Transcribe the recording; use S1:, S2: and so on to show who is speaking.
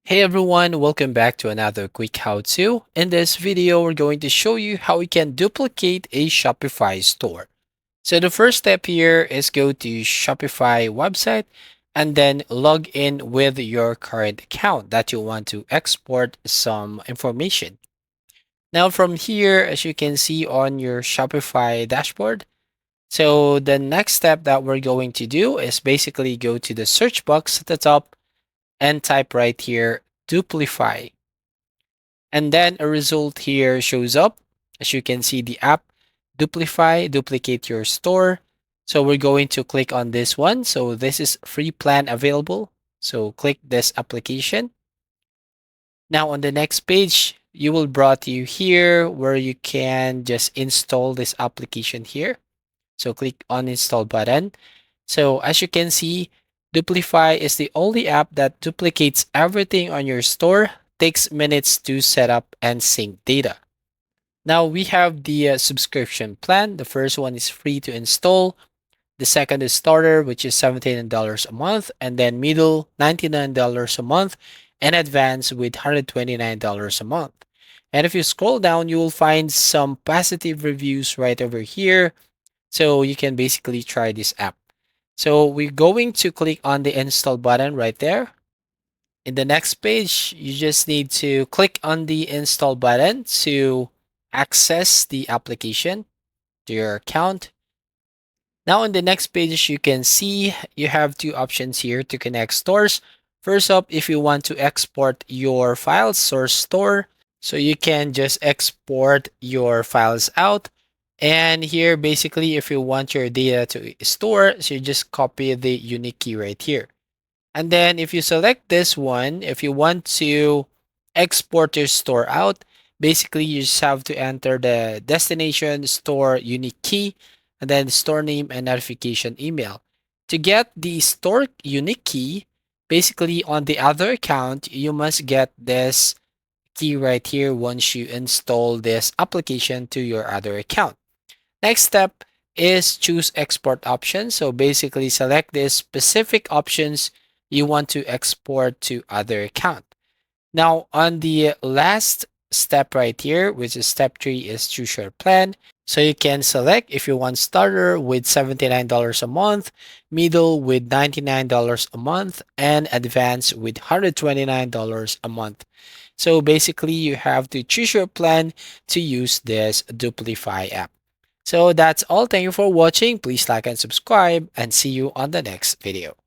S1: Hey everyone, welcome back to another quick how-to. In this video, we're going to show you how we can duplicate a Shopify store. So the first step here is go to Shopify website and then log in with your current account that you want to export some information. Now from here, as you can see on your Shopify dashboard, so the next step that we're going to do is basically go to the search box at the top and type right here, Duplify. And then a result here shows up. As you can see, the app Duplify, duplicate your store. So we're going to click on this one. So this is free plan available. So click this application. Now on the next page, you will brought you here where you can just install this application here. So click on install button. So as you can see, Duplify is the only app that duplicates everything on your store, takes minutes to set up and sync data. Now we have the subscription plan. The first one is free to install. The second is starter, which is $17 a month, and then middle, $99 a month, and advanced with $129 a month. And if you scroll down, you will find some positive reviews right over here. So you can basically try this app. So we're going to click on the install button right there. In the next page, you just need to click on the install button to access the application to your account. Now in the next page, you can see you have two options here to connect stores. First up, if you want to export your files, source store, so you can just export your files out. And here, basically, if you want your data to store, so you just copy the unique key right here. And then if you select this one, if you want to export your store out, basically you just have to enter the destination, store unique key, and then store name and notification email. To get the store unique key, basically on the other account, you must get this key right here once you install this application to your other account. Next step is choose export option. So basically select this specific options you want to export to other account. Now on the last step right here, which is step 3 is choose your plan. So you can select if you want starter with $79 a month, middle with $99 a month, and advanced with $129 a month. So basically you have to choose your plan to use this Duplify app. So that's all. Thank you for watching. Please like and subscribe and see you on the next video.